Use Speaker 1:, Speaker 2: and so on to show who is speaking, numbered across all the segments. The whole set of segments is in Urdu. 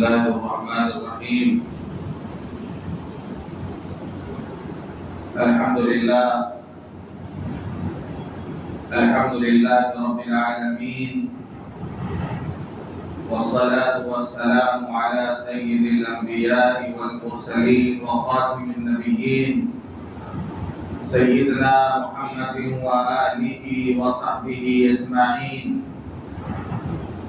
Speaker 1: الله الرحمن الرحيم الحمد لله رب العالمين والصلاة والسلام على سيد الأنبياء والمرسلين وخاتم النبيين سيدنا محمد وآله وصحبه أجمعين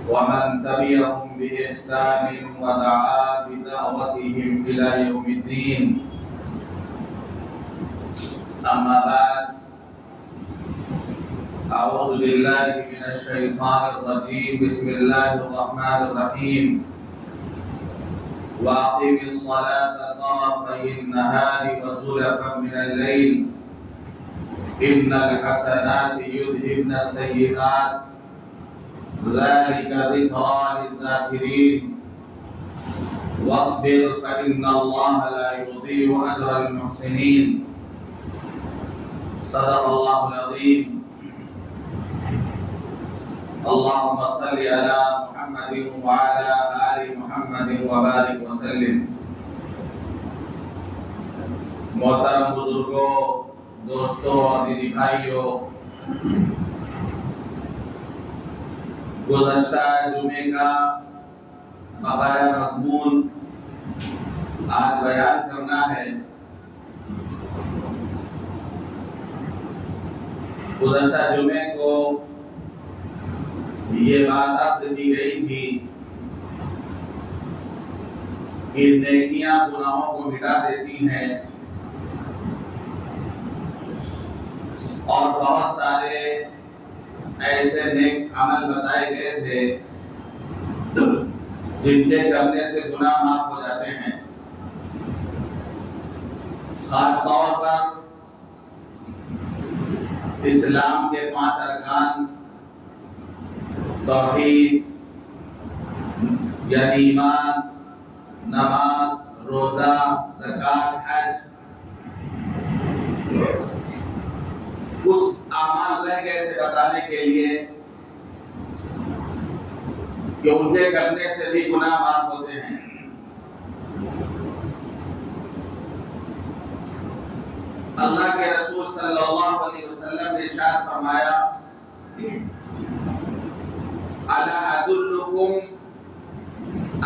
Speaker 1: ومن تبعهم بإحسان ودعا بدعوتهم إلى يوم الدين. أما بعد، أعوذ بالله من الشيطان الرجيم. بسم الله الرحمن الرحيم. وأقم الصلاة طرفي النهار وزلفا من الليل إن الحسنات يذهبن السيئات ذلك ذكرى للذاكرين واصبر فإن الله لا يضيع أجر المحسنين. صدق الله العظيم. اللهم صل على محمد وعلى آل محمد وبارك وسلم. محترم بزرگوں، دوستوں اور دیدی بھائیوں، گزشتہ جمعے کا بقایا مضمون آج بیان کرنا ہے. گزشتہ جمعے کو یہ بات آپ سے دی گئی تھی کہ نیکیاں گناہوں کو مٹا دیتی ہیں اور بہت سارے ایسے نیک عمل بتائے گئے تھے جن کے کرنے سے گناہ معاف ہو جاتے ہیں. خاص طور پر اسلام کے 5 ارکان توحید یعنی ایمان، نماز، روزہ، زکوٰۃ، حج، اس اعمال رہ گئے تھے بتانے کے لیے کہ ان کے کرنے سے بھی گناہ معاف ہوتے ہیں. اللہ کے رسول صلی اللہ علیہ وسلم نے ارشاد فرمایا الا ادلکم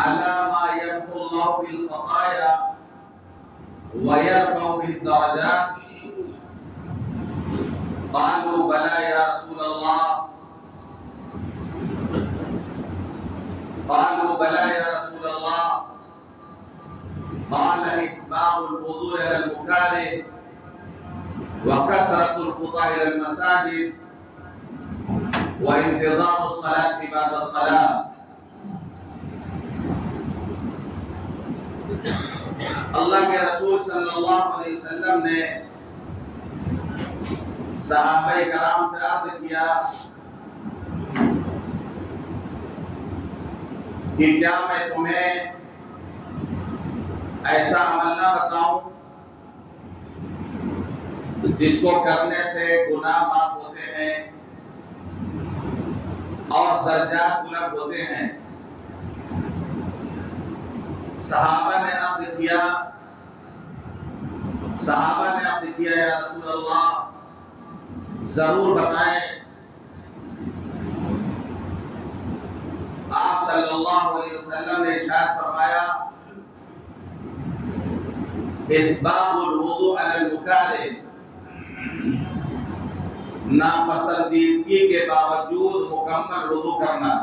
Speaker 1: علی ما یمحو اللہ بالخطایا ویرفع بالدرجات قالوا بلى يا رسول الله قالوا بلى يا رسول الله قال إسباغ الوضوء إلى المكاره وكثرة الخطى إلى المساجد وانتظار الصلاة بعد الصلاة. اللہ کے رسول صلی اللہ علیہ وسلم نے صحابہ کرام سے عرض کیا کہ کیا میں تمہیں ایسا عمل نہ بتاؤں جس کو کرنے سے گناہ معاف ہوتے ہیں اور درجات بلند ہوتے ہیں. صحابہ نے عرض کیا یا رسول اللہ ضرور بتائیں. آپ صلی اللہ علیہ وسلم نے ارشاد فرمایا اسباغ الوضوء علی المکاره، ناپسندیدگی کے باوجود مکمل وضو کرنا.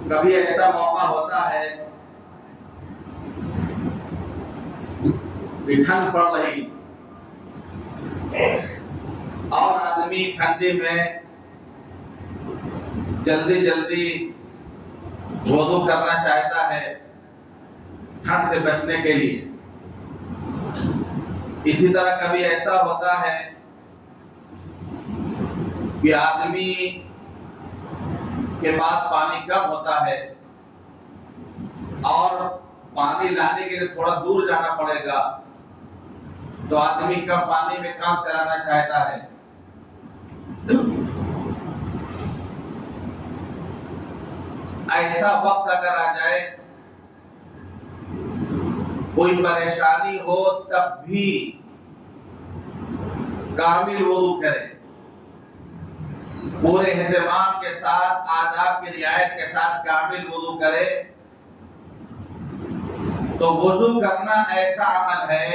Speaker 1: کبھی ایسا موقع ہوتا ہے کہ ٹھنڈ پڑ رہی اور آدمی ٹھنڈی میں جلدی وضو کرنا چاہتا ہے ٹھنڈ سے بچنے کے لیے. اسی طرح کبھی ایسا ہوتا ہے کہ آدمی کے پاس پانی کم ہوتا ہے اور پانی لانے کے لیے تھوڑا دور جانا پڑے گا تو آدمی کم پانی میں کام چلانا چاہتا ہے. ایسا وقت اگر آ جائے، کوئی پریشانی ہو، تب بھی کامل وضو کرے، پورے اہتمام کے ساتھ، آداب کی رعایت کے ساتھ کامل وضو کرے۔ تو وضو کرنا ایسا عمل ہے،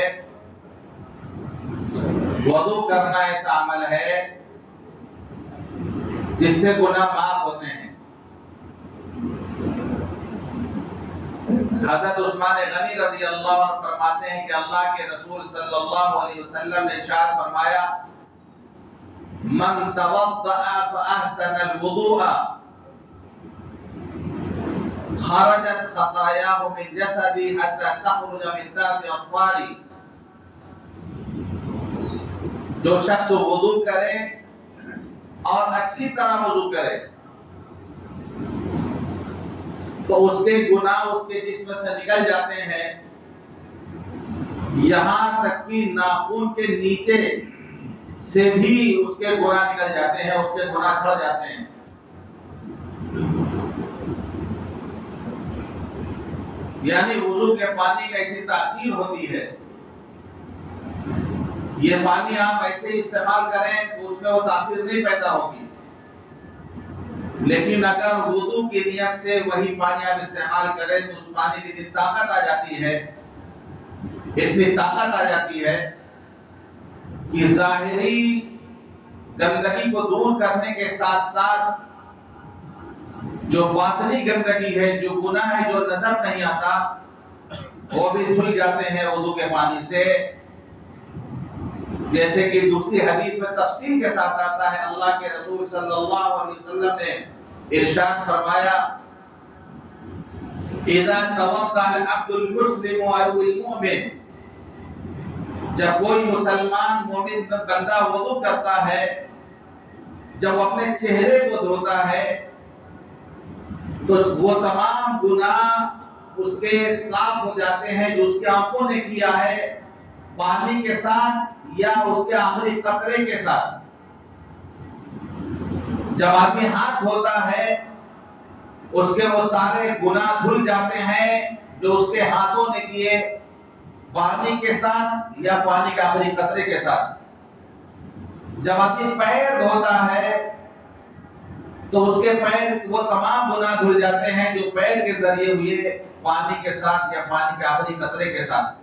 Speaker 1: وضو کرنا ایسا عمل ہے جس سے گناہ معاف ہوتے ہیں۔ حضرت عثمان غنی رضی اللہ عنہ فرماتے ہیں کہ اللہ کے رسول صلی اللہ علیہ وسلم نے ارشاد فرمایا، من توضأ فأحسن الوضوء خرجت خطاياه من جسدي حتى تخرج من تحت أظفاري۔ جو شخص وضو کرے اور اچھی طرح وضو کرے تو اس کے گناہ اس کے جسم سے نکل جاتے ہیں، یہاں تک کہ ناخن کے نیچے سے بھی اس کے گناہ نکل جاتے ہیں، اس کے گناہ جھڑ جاتے ہیں۔ یعنی وضو کے پانی کا ایسی تاثیر ہوتی ہے، یہ پانی آپ ایسے ہی استعمال کریں تو اس میں وہ تاثیر نہیں پیدا ہوگی، لیکن اگر وضو کی نیت سے وہی پانی آپ استعمال کریں تو اس پانی کی اتنی طاقت آ جاتی ہے، اتنی طاقت آ جاتی ہے کہ ظاہری گندگی کو دور کرنے کے ساتھ ساتھ جو باطنی گندگی ہے، جو گناہ ہے، جو نظر نہیں آتا، وہ بھی دھل جاتے ہیں وضو کے پانی سے۔ جیسے کہ دوسری حدیث میں تفصیل کے ساتھ آتا ہے، اللہ کے رسول صلی اللہ علیہ وسلم نے ارشاد فرمایا، اذا توضأ العبد المسلم او المؤمن، جب کوئی مسلمان مومن بندہ وضو کرتا ہے، جب وہ اپنے چہرے کو دھوتا ہے تو وہ تمام گناہ اس کے صاف ہو جاتے ہیں جو اس کی آنکھوں نے کیا ہے، پانی کے ساتھ یا اس کے آخری قطرے کے ساتھ۔ جب آدمی ہاتھ دھوتا ہے اس کے وہ سارے گناہ دھل جاتے ہیں جو اس کے ہاتھوں نے کیے، پانی کے ساتھ یا پانی کے آخری قطرے کے ساتھ۔ جب آدمی پیر دھوتا ہے تو اس کے پیر وہ تمام گناہ دھل جاتے ہیں جو پیر کے ذریعے ہوئے، پانی کے ساتھ یا پانی کے آخری قطرے کے ساتھ۔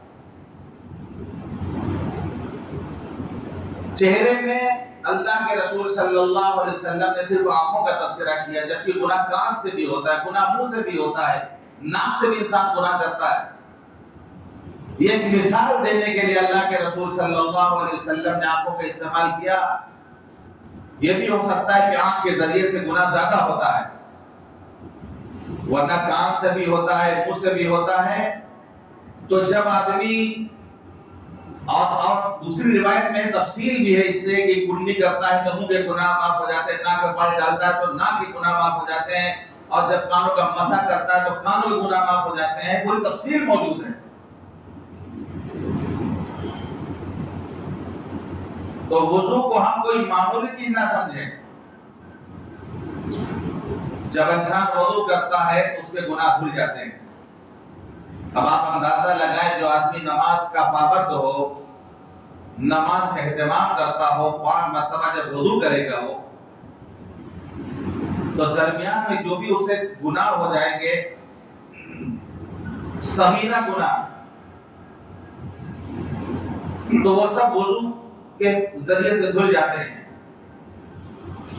Speaker 1: چہرے میں اللہ کے رسول صلی اللہ علیہ وسلم نے صرف آنکھوں کا تذکرہ کیا، جبکہ گناہ کان سے بھی ہوتا ہے، گناہ منہ سے بھی ہوتا ہے، ناک سے بھی انسان گناہ کرتا ہے۔ یہ ایک مثال دینے کے لیے اللہ کے رسول صلی اللہ علیہ وسلم نے آنکھوں کا استعمال کیا۔ یہ بھی ہو سکتا ہے کہ آنکھ کے ذریعے سے گناہ زیادہ ہوتا ہے، ورنہ کان سے بھی ہوتا ہے، منہ سے بھی ہوتا ہے۔ تو جب آدمی اور دوسری روایت میں تفصیل بھی ہے اس سے کہ کلی کرتا ہے تو منہ کے گناہ معاف ہو جاتے ہیں، ناک میں پانی ڈالتا ہے تو ناک کے گناہ معاف ہو جاتے ہیں، اور جب کانوں کا مسح کرتا ہے تو کانوں کے گناہ معاف ہو جاتے ہیں۔ پوری تفصیل موجود ہے۔ تو وضو کو ہم کوئی معمولی چیز نہ سمجھیں۔ جب انسان وضو کرتا ہے اس کے گناہ دھل جاتے ہیں۔ اب آپ اندازہ لگائیں، جو آدمی نماز کا پابند ہو، نماز کا اہتمام کرتا ہو، 5 مرتبہ جب وضو کرے گا وہ، تو درمیان میں جو بھی اسے گناہ ہو جائیں گے، صغیرہ گناہ، تو وہ سب وضو کے ذریعے سے دھل جاتے ہیں۔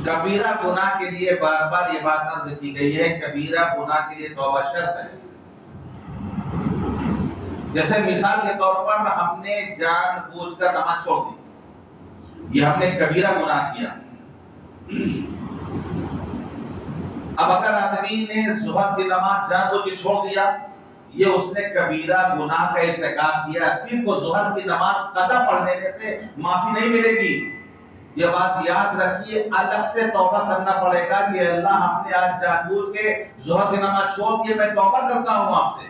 Speaker 1: کبیرہ گناہ کے لیے بار بار یہ بات عرض کی گئی ہے، کبیرہ گناہ کے لیے توبہ شرط ہے۔ جیسے مثال کے طور پر ہم نے جان بوجھ کر نماز چھوڑ دی، یہ ہم نے کبیرہ گناہ کیا۔ اب اگر آدمی نے ظہر کی نماز جان بوجھ کے چھوڑ دیا، یہ اس نے کبیرہ گناہ کا ارتکاب کیا۔ صرف وہ ظہر کی نماز قضا پڑھ دینے سے معافی نہیں ملے گی۔ یہ بات یاد رکھیے، الگ سے توبہ کرنا پڑے گا کہ اللہ ہم نے آج جان بوجھ کے ظہر کی نماز چھوڑ دی، میں توبہ کرتا ہوں آپ سے،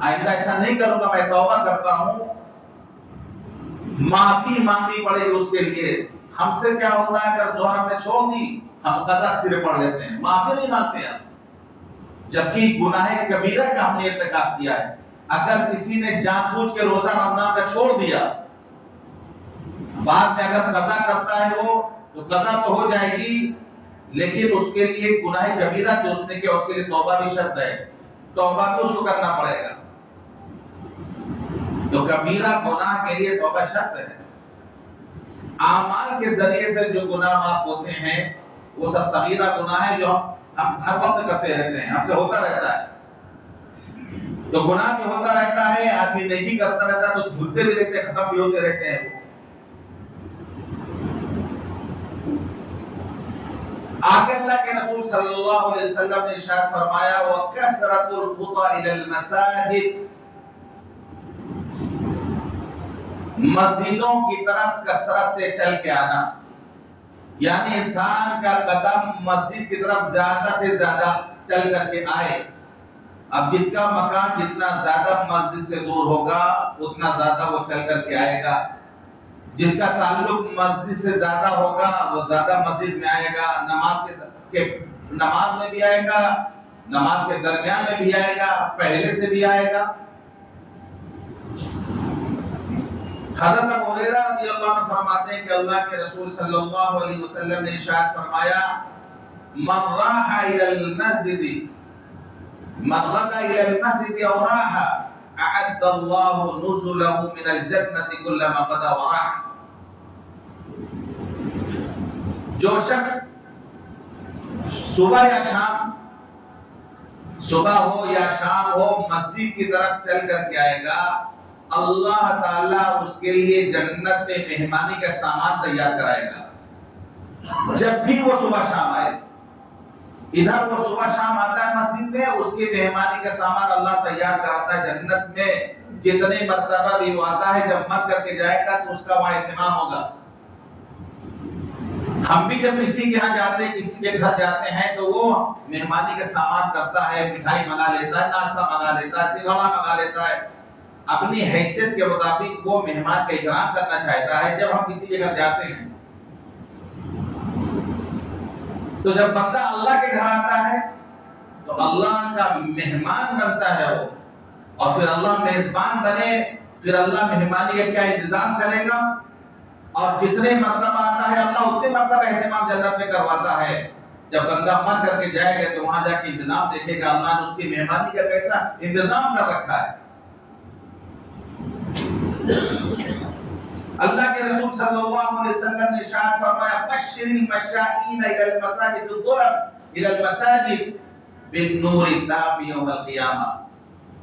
Speaker 1: آئندہ ایسا نہیں کروں گا، میں توبہ کرتا ہوں۔ معافی مانگنی پڑے گی اس کے لیے۔ ہم سے کیا ہوتا ہے، اگر ظہر ہم نے چھوڑ دی، ہم قضا صرف پڑھ لیتے ہیں، معافی نہیں مانگتے ہیں۔ جبکہ گناہ کبیرہ کا ہم نے ارتکاب کیا ہے. اگر کسی نے جان بوجھ کے روزہ رمضان کا چھوڑ دیا، بعد میں اگر قضا کرتا ہے وہ، تو قضا تو ہو جائے گی، لیکن اس کے لیے گناہ کبیرہ جو اس نے کیا اس کے لیے توبہ بھی شرط ہے، توبہ بھی اس کو کرنا پڑے گا. تو کبیرہ گناہ کے لیے توبہ شرط ہے. اعمال کے ذریعے سے جو گناہ معاف ہوتے ہیں وہ سب صغیرہ گناہ ہے جو ہم ہر وقت کرتے رہتے ہیں، ہم سے ہوتا رہتا ہے. تو گناہ بھی ہوتا رہتا ہے، آدمی نیکی کرتا رہتا ہے تو دھلتے بھی رہتے ہیں، ختم بھی ہوتے رہتے ہیں. آگے اللہ کے رسول صلی اللہ علیہ وسلم نے ارشاد فرمایا وَكَثْرَةُ الْخُطَى إِلَى الْمَسَاجِدِ، مسجدوں کی طرف کثرت سے چل کے آنا، یعنی انسان کا قدم مسجد کی طرف زیادہ سے زیادہ چل کر کے آئے. اب جس کا مکان جتنا زیادہ مسجد سے دور ہوگا اتنا زیادہ وہ چل کر کے آئے گا. جس کا تعلق مسجد سے زیادہ ہوگا وہ زیادہ مسجد میں آئے گا، نماز میں بھی آئے گا، نماز کے درمیان میں بھی آئے گا، پہلے سے بھی آئے گا. حضرت ابو ہریرہ رضی اللہ عنہ فرماتے ہیں کہ اللہ کے رسول صلی اللہ علیہ وسلم نے ارشاد فرمایا من راح الى المسجد من غدا الى المسجد او راح اعد الله نزله من الجنة كلما غدا وراح. جو شخص صبح یا شام، صبح ہو یا شام ہو، مسجد کی طرف چل کر کے آئے گا، اللہ تعالیٰ اس کے لیے جنت میں مہمانی کا سامان تیار کرائے گا. جب بھی وہ صبح شام آئے، ادھر وہ صبح شام آتا ہے مسجد میں، اس کی مہمانی کا سامان اللہ تیار کراتا ہے جنت میں. جتنے مرتبہ بھی وہ آتا ہے، جب مر کر کے جائے گا تو اس کا وہاں اہتمام ہوگا. ہم بھی جب کسی کے یہاں جاتے ہیں، کسی کے گھر جاتے ہیں تو وہ مہمانی کا سامان کرتا ہے، مٹھائی منگا لیتا ہے، ناشتہ منگا لیتا ہے، سنگھاڑا منگا لیتا ہے. اپنی حیثیت کے مطابق وہ مہمان کا اکرام کرنا چاہتا ہے. جب ہم کسی کے گھر جاتے ہیں تو جب بندہ اللہ کے گھر آتا ہے تو اللہ کا مہمان بنتا ہے وہ، اور پھر اللہ میزبان بنے، پھر اللہ مہمانی کا کیا انتظام کرے گا. اور جتنے مرتبہ آتا ہے اللہ اتنے مرتبہ اہتمام جنت میں کرواتا ہے. جب بندہ مر کر کے جائے گا تو وہاں جا کے انتظام دیکھے گا اللہ نے اس کی مہمانی کا کیسا انتظام کر رکھا ہے. اللہ کے رسول صلی اللہ علیہ وسلم نے ارشاد فرمایا بشر المشائین الى المساجد الظلم الى المساجد بالنور التام یوم القیامہ.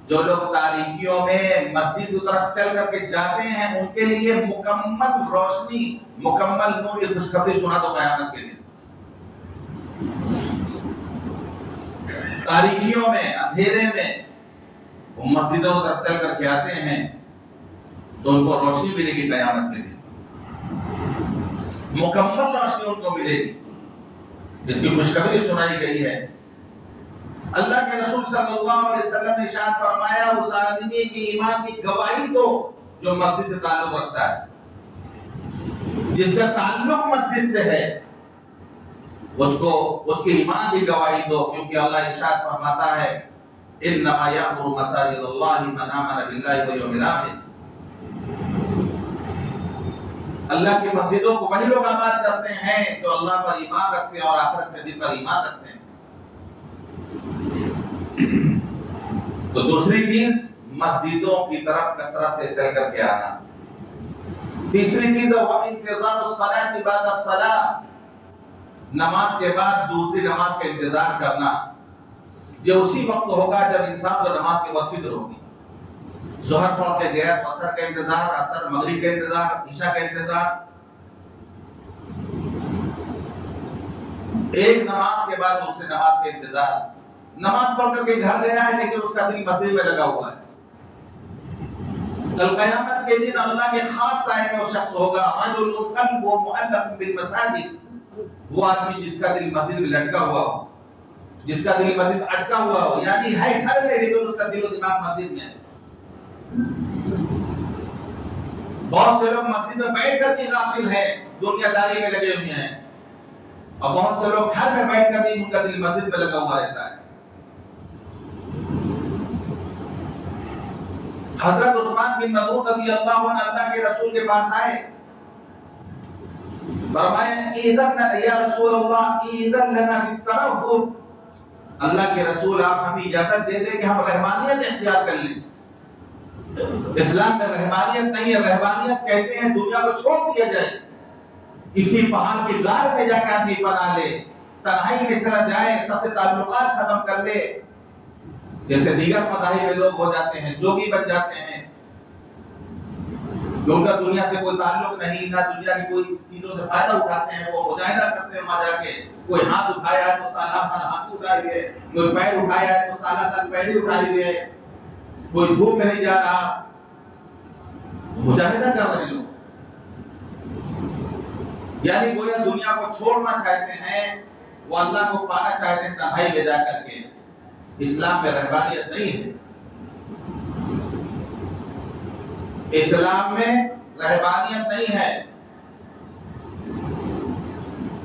Speaker 1: جو لوگ تاریکیوں میں مسجد کی طرف چل کر کے جاتے ہیں ان کے لیے مکمل روشنی، مکمل نور، یہ خوشخبری سنا دو قیامت کے دن. تاریکیوں میں، اندھیرے میں وہ مسجدوں کی طرف چل کر کے آتے ہیں تو ان کو روشنی ملے گی قیامت کے دن، مکمل روشنی ان کو ملے گی. اس کی خوشخبری سنائی گئی ہے. اللہ کے رسول صلی اللہ علیہ وسلم نے ارشاد فرمایا اس آدمی کی ایمان کی گواہی دو جو مسجد سے تعلق رکھتا ہے. جس کا تعلق مسجد سے ہے اس کی ایمان کی گواہی دو، کیونکہ اللہ ارشاد فرماتا ہے انما یأمر مساجد اللہ من آمن باللہ والیوم الآخر. اللہ کی مسجدوں کو وہی لوگ آباد کرتے ہیں جو اللہ پر ایمان رکھتے ہیں اور آخرت کے دن پر ایمان رکھتے ہیں. تو دوسری چیز مسجدوں کی طرف کثرت سے چل کر کے آنا. تیسری چیز ہے انتظار الصلاۃ بعد الصلاۃ، نماز کے بعد دوسری نماز کا انتظار کرنا. یہ اسی وقت ہوگا جب انسان کو نماز کے وقت فکر ہوگی. ظہر پڑھ کے گیا، عصر کا انتظار، عصر مغرب کا انتظار، عشاء کا انتظار. ایک نماز کے بعد دوسری نماز کا انتظار. نماز پڑھ کر کے گھر گیا ہے لیکن اس کا دل مسجد میں لگا ہوا ہے. کل قیامت کے دن اللہ کے خاص سائے میں وہ شخص ہوگا رجل قلبه معلق بالمساجد، وہ آدمی جس کا دل مسجد میں لٹکا ہوا ہو، جس کا دل مسجد اٹکا ہوا ہو، یعنی ہے گھر میں لیکن اس کا دل و دماغ مسجد میں ہے. بہت سے لوگ مسجد میں بیٹھ کر بھی غافل ہیں، دنیا داری میں لگے ہوئے ہیں، اور بہت سے لوگ گھر میں بیٹھ کر بھی ان کا دل مسجد میں لگا ہوا رہتا ہے. حضرت عثمان بن مظعون رضی اللہ عنہ اللہ کے رسول کے پاس آئے، فرمایا اذن یا رسول اللہ اذن لنا فی الترہب، اللہ کے رسول آپ ہمیں اجازت دے دیں کہ ہم رحمانیت اختیار کر لیں۔ اسلام میں رحمانیت نہیں ہے، رحمانیت کہتے ہیں دنیا کو چھوڑ دیا جائے، کسی پہاڑ کی غار میں جا کے آدمی بنا لے، تنہائی میں چلا جائے، سب سے تعلقات ختم کر لے، جیسے دیگر مذاہب میں لوگ ہو جاتے ہیں، جوگی بن جاتے ہیں، ان کا دنیا سے کوئی تعلق نہیں، نہ دنیا کی کوئی چیزوں سے فائدہ اٹھاتے ہیں، وہ مجاہدہ کرتے ہیں وہاں جا کے، کوئی ہاتھ اٹھایا ہے تو سالہ سال ہاتھ اٹھائے ہوئے، کوئی پیر اٹھایا ہے تو سالہ سال پیر اٹھائے ہوئے، کوئی دھوپ میں نہیں جا رہا، مجاہدہ کر رہے لوگ، یعنی گویا دنیا کو چھوڑنا چاہتے ہیں، وہ اللہ کو پانا چاہتے ہیں تنہائی میں جا کر کے۔ اسلام میں رہبانیت نہیں ہے، اسلام میں رہبانیت نہیں ہے۔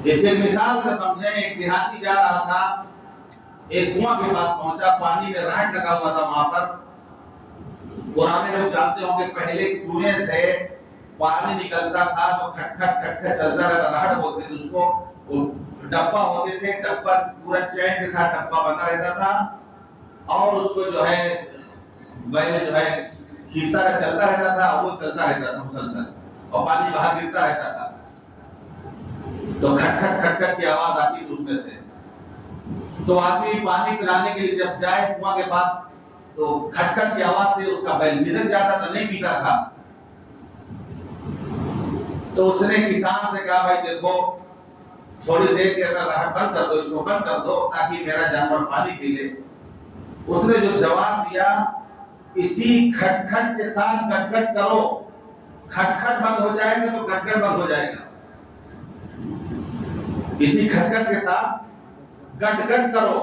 Speaker 1: اس کی مثال سے سمجھیں، ایک دیہاتی جا رہا تھا، ایک کنواں کے پاس پہنچا، پانی میں رہٹ لگا ہوا تھا وہاں پر۔ پرانے لوگ جانتے ہوں کہ پہلے کنویں سے پانی نکلتا تھا تو کھٹ کھٹ کھٹ کھٹ چلتا رہتا، رہٹ بولتے تھے اس کو، ڈبہ ہوتے تھے، ڈبہ پورا چین کے ساتھ ڈبہ بنا رہتا تھا، اور اس کو جو ہے بیل جو ہے کھینچتا رہتا، چلتا رہتا تھا، وہ چلتا رہتا تھا مسلسل، اور پانی باہر گرتا رہتا تھا، تو کھٹ کھٹ کھٹ کھٹ کی آواز آتی تھی اس میں سے۔ تو آدمی پانی پلانے کے لیے جب جائے کنواں کے پاس تو کھٹ کھٹ کی آواز سے اس کا بیل بھدک جاتا تھا، نہیں پیتا تھا۔ تو اس نے کسان سے کہا بھائی دیکھو تھوڑی دیر کے اندر رہٹ بند کر دو، اس کو بند کر دو تاکہ میرا جانور پانی پی لے۔ اس نے جو جواب دیا، اسی کھٹ کھٹ کے ساتھ گٹ گٹ کرو، کھٹ کھٹ بند ہو جائے گا تو گٹ گٹ بند ہو جائے گا، اسی کھٹ کھٹ کے ساتھ گٹ گٹ کرو،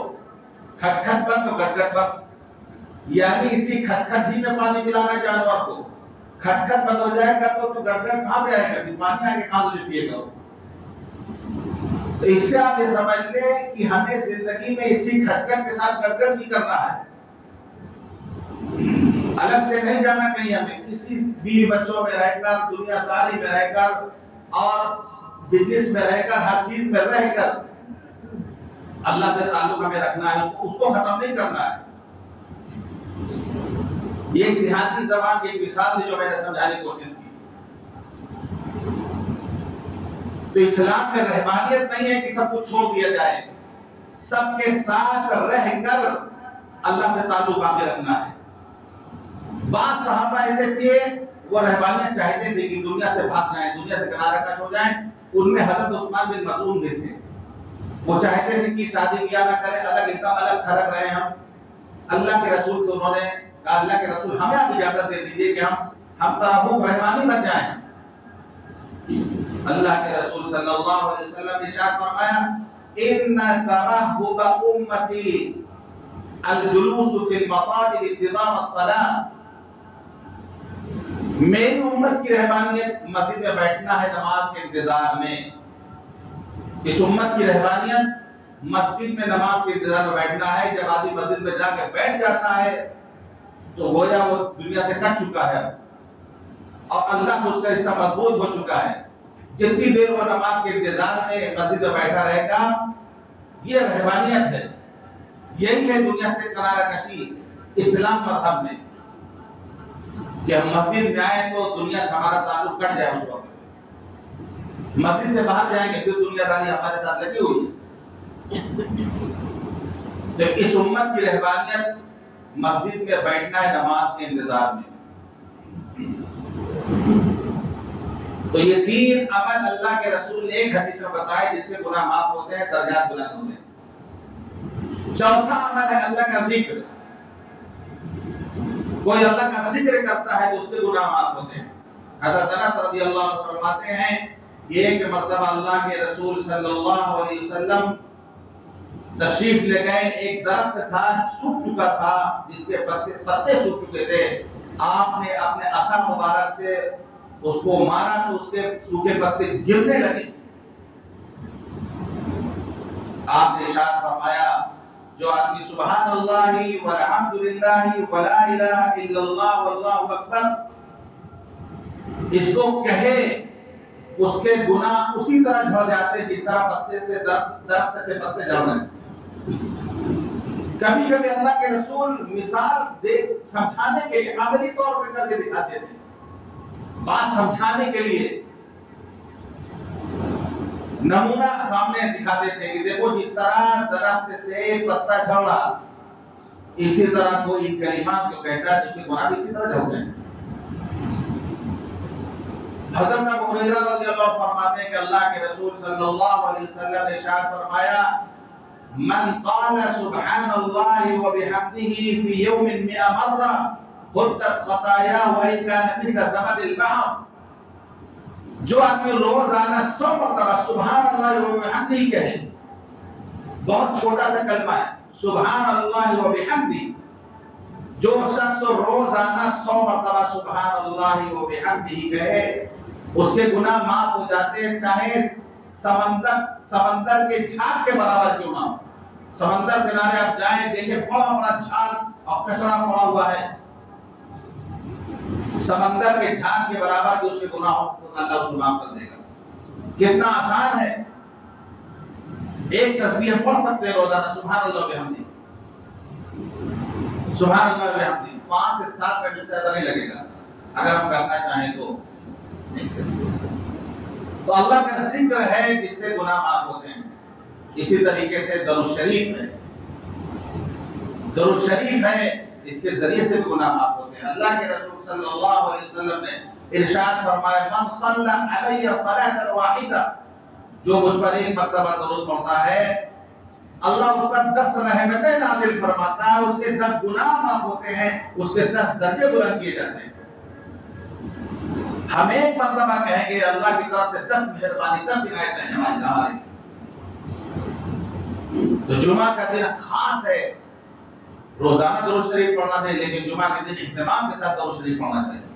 Speaker 1: کھٹ کھٹ بند تو گٹ گٹ بند، یعنی اسی کھٹ کھٹ ہی میں پانی پلانا جانور کو، کھٹ کھٹ بند ہو جائے گا تو گٹ گٹ کہاں سے آئے گا، پانی آگے کہاں سے پیے گا۔ تو اس سے آپ یہ سمجھ لیں کہ ہمیں زندگی میں اسی کھٹ کھٹ کے ساتھ گٹ گٹ نہیں کرنا ہے، الگ سے نہیں جانا کہیں، ہمیں اسی بیوی بچوں میں رہ کر، دنیا داری میں رہ کر، اور بزنس میں رہ کر، ہر چیز میں رہ کر اللہ سے تعلق ہمیں رکھنا ہے، اس کو ختم نہیں کرنا ہے۔ یہ ایک دیہاتی زبان کی ایک مثال تھی جو میں نے سمجھانے کی کوشش کی۔ تو اسلام میں رحمانیت نہیں ہے کہ سب کچھ چھوڑ دیا جائے، سب کے ساتھ رہ کر اللہ سے تعلق باقی رکھنا ہے۔ بعض صحابہ ایسے تھے وہ رہبانیت چاہتے تھے کہ دنیا سے بھاگ جائیں، دنیا سے کنارہ کش ہو جائیں، ان میں حضرت عثمان بن مظعون بھی تھے۔ وہ چاہتے تھے کہ شادی بیاہ نہ کریں، الگ ایک دم الگ تھرک رہے ہم۔ اللہ کے رسول سے انہوں نے کہا اللہ کے رسول ہمیں آپ اجازت دے دیجئے کہ ہم ترحم رحمانی بن جائیں۔ اللہ کے رسول صلی اللہ علیہ وسلم نے ارشاد فرمایا ان ترحب امتی الجلوس فی المطاجر انتظام الصلاة، میری امت کی رہبانیت مسجد میں بیٹھنا ہے نماز کے انتظار میں۔ اس امت کی رہبانیت مسجد میں نماز کے انتظار میں بیٹھنا ہے۔ جب آدمی مسجد میں جا کے بیٹھ جاتا ہے تو گویا وہ دنیا سے کٹ چکا ہے اور اللہ سے اس کا رشتہ مضبوط ہو چکا ہے۔ جتنی دیر وہ نماز کے انتظار میں مسجد میں بیٹھا رہے گا، یہ رہبانیت ہے، یہی ہے دنیا سے کنارہ کشی اسلام مذہب میں، کہ ہم مسجد میں آئیں تو دنیا سے ہمارا تعلق کٹ جائے۔ اس وقت مسجد سے باہر جائیں گے پھر دنیا داری ہمارے ساتھ لگی ہوئی ہے۔ جب اس امت کی رہبانیت مسجد میں بیٹھنا ہے نماز کے انتظار میں، تو یہ تین عمل اللہ کے رسول نے ایک حدیث میں بتائے جس سے گناہ معاف ہوتے ہیں، درجات بلند ہوتے ہیں۔ چوتھا عمل ہے اللہ کا ذکر، کوئی اللہ کا ذکر کرتا ہے تو اس کے گناہ معاف ہوتے ہیں۔ حضرت انس رضی اللہ عنہ فرماتے ہیں کہ ایک مرتبہ اللہ کے رسول صلی اللہ علیہ وسلم تشریف لے گئے، ایک درخت تھا سوکھ چکا تھا، جس کے پتے سوکھ چکے تھے، آپ نے اپنے عصا مبارک سے اس کو مارا تو اس کے سوکھے پتے گرنے لگے۔ آپ نے ارشاد فرمایا جو آدمی سبحان اللہ والحمدللہ ولا الہ الا اللہ واللہ اکبر اس کو کہے، اس کے گناہ اسی طرح جھڑ جاتے ہیں جس طرح پتے سے درخت سے پتے جھڑ رہے ہیں۔ کبھی کبھی اللہ کے رسول مثال سمجھانے کے لیے عملی طور پہ کر کے دکھاتے تھے، بات سمجھانے کے لیے نمونہ سامنے دکھاتے تھے کہ دیکھو جس طرح درخت سے پتا جھڑ رہا اسی طرح کوئی کلمات جو کہتا ہے اس کے گناہ بھی اسی طرح جھڑتے ہیں۔ حضرت ابو ہریرہ رضی اللہ عنہ فرماتے ہیں کہ اللہ کے رسول صلی اللہ علیہ وسلم نے ارشاد فرمایا من قال سبحان اللہ وبحمده في يوم 100 مرة خطت خطاياه وإن كان مثل زبد البحر، جو آدمی روزانہ 100 مرتبہ سبحان اللہ وبحمده کہے، بہت چھوٹا سا کلمہ ہے سبحان اللہ وبحمده، جو شخص روزانہ 100 مرتبہ سبحان اللہ وبحمده کہے اس کے گناہ معاف ہو جاتے ہیں، چاہے سمندر کے جھاگ کے برابر کیوں نہ ہو۔ سمندر کنارے آپ جائیں دیکھیں بڑا بڑا جھاگ اور کچرا پڑا ہوا ہے، سمندر کے جھاگ کے برابر بھی اس کے گناہ ہو تو اللہ اس کو معاف کر دے گا۔ کتنا آسان ہے، ایک تسبیح پڑھ سکتے ہیں روزانہ سبحان اللہ وبحمدہ، سبحان اللہ وبحمدہ 5 سے 7 منٹ سے زیادہ نہیں لگے گا اگر ہم کرنا چاہیں تو۔ تو اللہ کا ذکر ہے جس سے گناہ معاف ہوتے ہیں۔ اسی طریقے سے درود شریف ہے، درود شریف ہے اس کے ذریعے سے بھی گناہ معاف ہوتے ہیں۔ اللہ کے رسول صلی اللہ علیہ وسلم نے ارشاد فرمایا من صلی علی صلاۃ واحدہ، جو مجھ پر ایک مرتبہ درود پڑھتا ہے اللہ اس پر 10 رحمتیں نازل فرماتا ہے، اس کے 10 گناہ معاف ہوتے ہیں، اس کے 10 درجے بلند کیے جاتے ہیں۔ ہم ایک مرتبہ کہیں گے اللہ کی طرف سے 10 مہربانی 10 عنایتیں ہیں ہماری۔ تو جمعہ کا دن خاص ہے، روزانہ درود شریف پڑھنا چاہیے لیکن جمعہ کے دن اہتمام کے ساتھ درود شریف پڑھنا چاہیے۔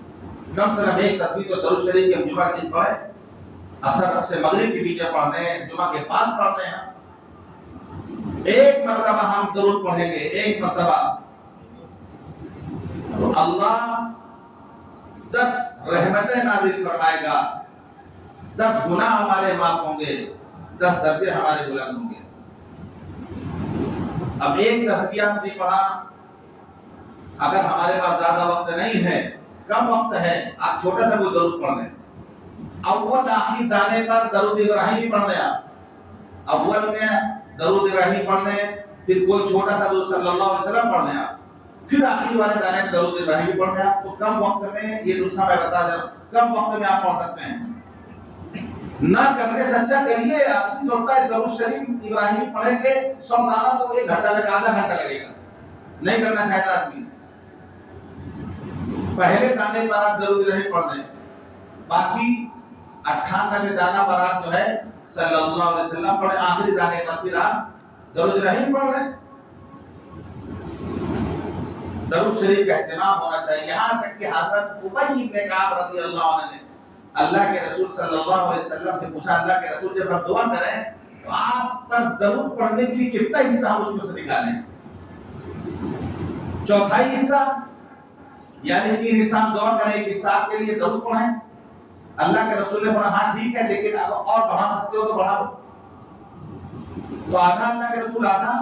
Speaker 1: کم سے کم ایک تسبیح تو درود شریف کے جمعہ کے دن پڑھیں، عصر سے مغرب کے بیچ پڑھنے ہیں، جمعہ کے بعد پڑھنے ہیں۔ ایک مرتبہ ہم درود پڑھیں گے، ایک مرتبہ تو اللہ 10 رحمتیں نازل فرمائے گا، 10 گناہ ہمارے معاف ہوں گے، 10 درجے ہمارے بلند ہوں گے۔ اب ایک تسبیح ہم نے پڑھا، اگر ہمارے پاس زیادہ وقت نہیں ہے، کم وقت ہے، آپ چھوٹا سا کوئی درود پڑھ لیں۔ اول آخری دانے پر درود ابراہیمی پڑھ لیں، آپ اول میں درود ابراہیمی پڑھ لیں، پھر کوئی چھوٹا سا درود صلی اللہ علیہ وسلم پڑھ لیں، آپ پھر آخری والے دانے میں درود ابراہیمی پڑھ لیں۔ آپ کو کم وقت میں یہ نسخہ میں بتا دیں، کم وقت میں آپ پڑھ سکتے ہیں۔ نہ کرنے سے اچھا کریے، آدمی سوچتا ہے درود شریف ابراہیمی پڑھیں گے 100 دانہ تو 1 گھنٹہ لگے، آدھا گھنٹہ لگے گا، نہیں کرنا چاہتا آدمی۔ پہلے دانے پر آپ درود ابراہیمی پڑھ لیں، باقی 98 دانہ پر آپ جو ہے صلی اللہ علیہ وسلم پڑھیں، آخری دانے پر پھر آپ درود ابراہیمی پڑھ لیں۔ درود شریف کا اہتمام ہونا چاہیے، یہاں تک کہ حضرت ابی بن کعب رضی اللہ عنہ نے اللہ کے رسول صلی اللہ علیہ وسلم سے پوچھا اللہ کے رسول جب ہم دعا کریں تو آپ پر درود پڑھنے کے لیے کتنا حصہ ہم اس میں سے نکالیں؟ 1/4 حصہ، یعنی 3 حصہ ہم دعا کریں، 1 حصہ آپ کے لیے درود پڑھیں۔ اللہ کے رسول نے فرمایا ہاں ٹھیک ہے لیکن اور بڑھا سکتے ہو تو بڑھا دو۔ تو آدھا اللہ کے رسول آدھا،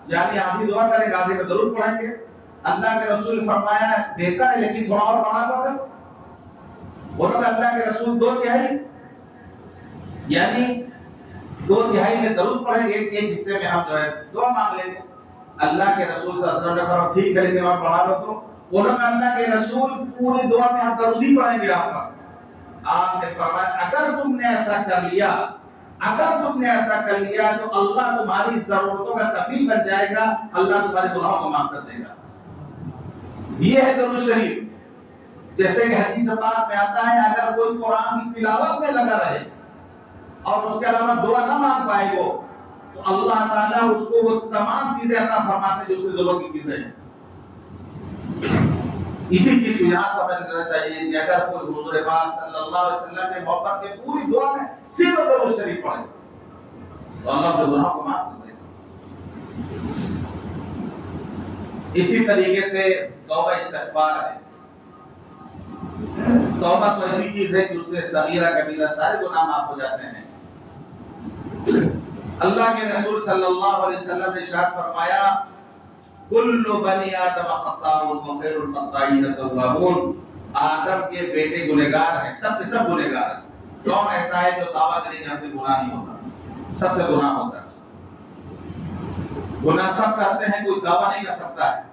Speaker 1: یعنی آدھی دعا کریں گے آدھے میں درود پڑھیں گے۔ اللہ کے رسول فرمایا بہتر ہے لیکن تھوڑا اور بڑھا دو۔ اگر بولو کہ اللہ کے رسول 2/3، یعنی 2/3 میں درود پڑھیں گے، ایک حصے میں ہم جو ہے دعا مانگ لیں گے۔ اللہ کے رسول صلی اللہ علیہ وسلم نے فرمایا ٹھیک ہے لیکن اور بڑھا لو۔ تو بولو کہ اللہ کے رسول پوری دعا میں ہم درود ہی پڑھیں گے آپ پر۔ آپ نے فرمایا اگر تم نے ایسا کر لیا، اگر تم نے ایسا کر لیا تو اللہ تمہاری ضرورتوں کا کفیل بن جائے گا، اللہ تمہارے گناہوں کو معاف کر دے گا۔ یہ ہے درود شریف۔ جیسے کہ حدیث پاک میں آتا ہے اگر کوئی قرآن کی تلاوت میں لگا رہے اور اس کے علاوہ دعا نہ مانگ پائے وہ، تو اللہ تعالیٰ اس کو وہ تمام چیزیں عطا فرماتے ہیں جو اس کی ضرورت کی چیزیں ہیں۔ اسی چیز کو یہاں سمجھنا چاہیے کہ اگر کوئی حضور پاک صلی اللہ علیہ وسلم کے محبت میں پوری دعا میں صرف درود شریف پڑھے تو اللہ سے گناہ کو معاف کر دے گا۔ اسی طریقے سے توبہ استغفار ہے. توبہ تو ایسی چیز ہے کہ اس سے صغیرہ کبیرہ سارے گناہ معاف ہو جاتے ہیں. اللہ کے رسول صلی اللہ علیہ وسلم نے ارشاد فرمایا کل بنی آدم خطاء وخیر الخطائین التوابون. آدم کے بیٹے گنہگار ہیں، سب کے سب گنہگار ہیں. کون ایسا ہے جو دعویٰ کرے کہ ہم سے گناہ نہیں ہوتا؟ سب سے گناہ ہوتا ہے. گناہ سب کرتے ہیں، کوئی دعویٰ نہیں کر سکتا ہے.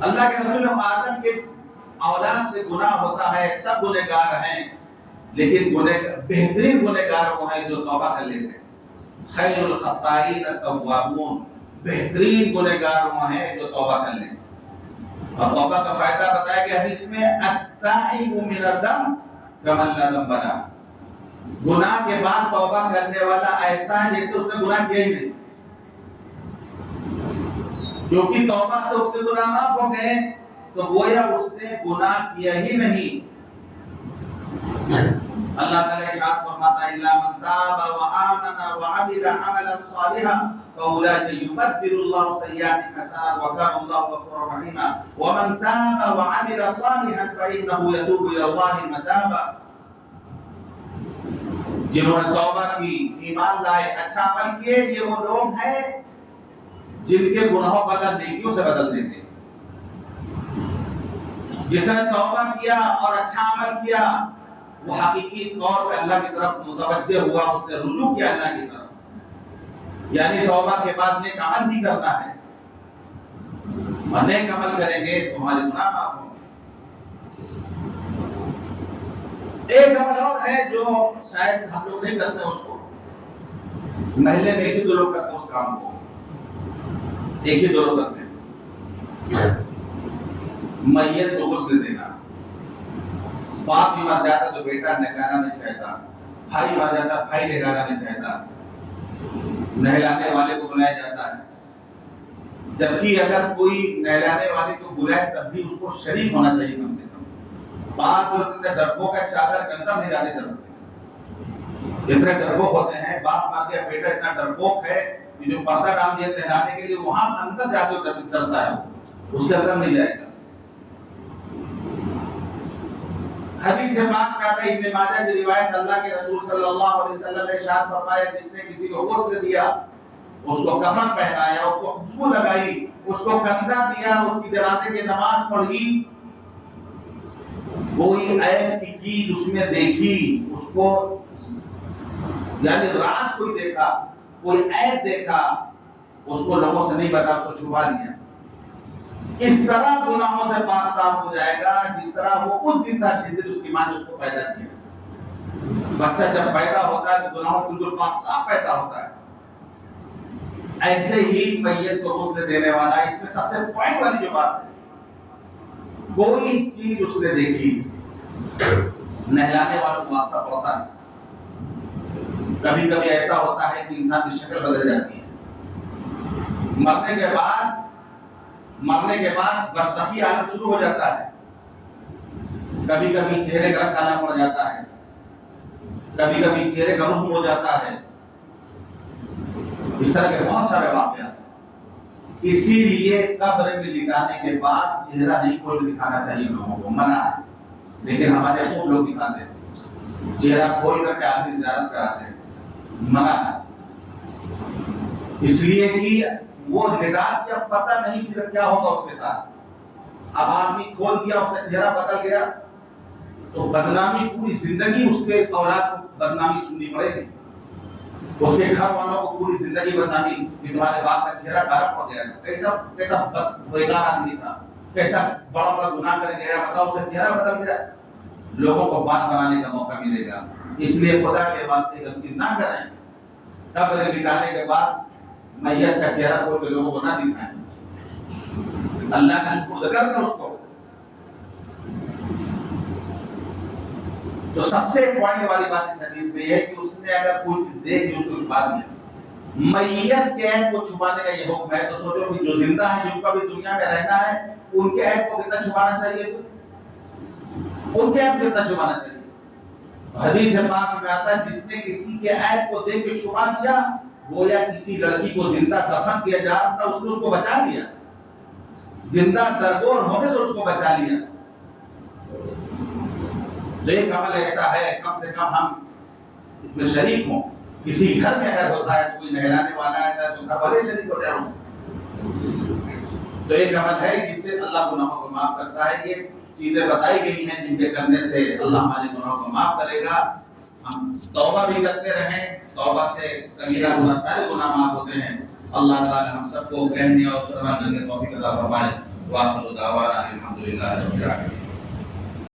Speaker 1: اللہ کے رسول آدم کے اولاد سے گناہ ہوتا ہے، سب گنہگار ہیں، لیکن بہترین گنہگار وہ ہیں جو توبہ کر لیتے ہیں. خیر الخطائین التوابون، بہترین گنہگار وہ ہیں جو توبہ کر لیتے ہیں. اور توبہ کا فائدہ بتایا کہ حدیث میں التائب من الذنب کمن لا ذنب له. گناہ کے بعد توبہ کرنے والا ایسا ہے جیسے اس نے گناہ کیا ہی نہیں. کیونکہ توبہ سے اس کے گناہ معاف ہو گئے تو گویا اس نے گناہ کیا ہی نہیں. اللہ تعالیٰ ارشاد فرماتا ہے الا من تاب وآمن وعمل عملا صالحا فاولئک یبدل اللہ سیئات حسنات وکان اللہ غفورا رحیما ومن تاب وعمل صالحا فانه یتوب الی اللہ متابا. جنہوں نے توبہ کی، ایمان لائے، اچھا عمل کیے، یہ وہ لوگ ہیں جن کے گناہوں کو اللہ نیکیوں سے بدل دیں گے. جس نے توبہ کیا اور اچھا عمل کیا وہ حقیقی طور پہ اللہ کی طرف متوجہ ہوا، اس نے رجوع کیا اللہ کی طرف. یعنی توبہ کے بعد نیک عمل بھی کرنا ہے، اور نیک عمل کریں گے تو ہمارے گناہ معاف ہوں گے. ایک عمل اور ہے جو شاید ہم لوگ نہیں کرتے، اس کو محلے میں ایک ہی دو لوگ کرتے ہیں. اس کام کو ایک ہی دو لوگ کرتے ہیں. میت کو غسل دینا. باپ بھی مر جاتا تو بیٹا نہلانا نہیں چاہتا، بھائی مر جاتا بھائی نہلانا نہیں چاہتا، نہلانے والے کو بلایا جاتا ہے. جبکہ اگر کوئی نہلانے والے کو بلائے تب بھی اس کو شریک ہونا چاہیے کم سے کم. باپ جو ڈرپوک کا چادر گندہ نہیں جانے طرف سے. اتنے ڈرپوک ہوتے ہیں، باپ مر گیا بیٹا اتنا ڈرپوک ہے کہ جو پردہ ڈال دیا نہلانے کے لیے وہاں اندر جا کے ڈرتا ہے، اس کے اندر نہیں جائے گا. حدیث پاک میں آتا ہے ابن ماجہ کی روایت، اللہ کے رسول صلی اللہ علیہ وسلم نے ارشاد فرمایا جس نے کسی کو غسل دیا، اس کو کفن پہنایا، اس کو خوشبو لگائی، اس کو کندھا دیا، اس کی جنازے کی نماز پڑھی، کوئی عیب کی چیز اس میں دیکھی، اس کو یعنی راز کوئی دیکھا، کوئی عیب دیکھا، اس کو لوگوں سے نہیں بتا، اس کو چھپا لیا، اس طرح گناہوں سے پاک صاف ہو جائے گا جس طرح وہ اس دن تھا جس دن اس کی ماں نے اس کو پیدا کیا. بچہ جب پیدا ہوتا ہے تو گناہوں بالکل پاک صاف پیدا ہوتا ہے. ایسے ہی میت کو غسل دینے والا، اس میں سب سے پوائنٹ والی جو بات ہے، کوئی چیز اس نے دیکھی، نہلانے والوں کو واسطہ پڑتا ہے. کبھی کبھی ایسا ہوتا ہے کہ انسان کی شکل بدل جاتی ہے. مرنے کے بعد برزخی عالم شروع ہو جاتا ہے. کبھی کبھی چہرے کا کالا پڑ جاتا ہے، کبھی کبھی چہرے کا رخ ہو جاتا ہے. اس طرح کے بہت سارے واقعات ہیں. اسی لیے قبر میں لٹانے کے بعد چہرہ نہیں کھول کے دکھانا چاہیے، لوگوں کو منع ہے. لیکن ہمارے خوب لوگ دکھاتے ہیں، چہرہ کھول کر کے آخری زیارت کراتے ہیں، منع ہے. اس لیے کہ وہ لٹا کے اب پتہ نہیں پھر کیا ہوگا اس کے ساتھ. اب آدمی کھول دیا، اس کا چہرہ بدل گیا تو بدنامی پوری زندگی اس کے اولاد کو بدنامی سننی پڑے گی. اس کے گھر والوں کو پوری زندگی بدنامی کہ تمہارے باپ کا چہرہ غائب ہو گیا، کیسا بیکار آدمی تھا، کیسا بڑا بڑا گناہ کر گیا، بتاؤ اس کا چہرہ بدل گیا. لوگوں کو بات بنانے کا موقع ملے گا. اس لیے خدا کے واسطے غلطی نہ کریں. قبر لٹانے کے بعد میت کا چہرہ کھول کے لوگوں کو نہ دکھائیں. اللہ کا شکر کر دیں اس کو. تو سب سے پوائنٹ والی بات اس حدیث میں یہ ہے کہ اس نے اگر کوئی چیز دیکھ لی اس کو چھپا دیا. میت کے عیب کو چھپانے کا یہ حکم ہے. تو سوچو کہ جو زندہ ہیں جن کا بھی دنیا میں رہنا ہے ان کے عیب کو کتنا چھپانا چاہیے، تو ان کے عیب کتنا چھپانا چاہیے. حدیث پاک میں آتا ہے جس نے کسی کے عیب کو دیکھ کے چھپا دیا گویا کسی لڑکی کو زندہ دفن کیا جا رہا تھا، اس نے اس کو بچا لیا، زندہ درگور ہونے سے اس کو بچا لیا۔ تو ایک عمل ایسا ہے کم سے کم ہم اس میں شریک ہوں۔ کسی گھر میں اگر ہوتا ہے تو کوئی نہلانے والا آتا ہے تو گھر والے شریک ہو جائیں۔ تو ایک عمل ہے جس سے اللہ گناہوں کو معاف کرتا ہے۔ یہ چیزیں بتائی گئی ہیں جن کے کرنے سے اللہ ہمارے گناہوں کو معاف کرے گا۔ ہم توبہ بھی کرتے رہیں، توبہ سے صغیرہ گناہ سارے گناہ معاف ہوتے ہیں۔ اللہ تعالی ہم سب کو کہنے اور سننے کی توفیق عطا فرمائے۔ وآخر دعوانا الحمدللہ رب العالمین۔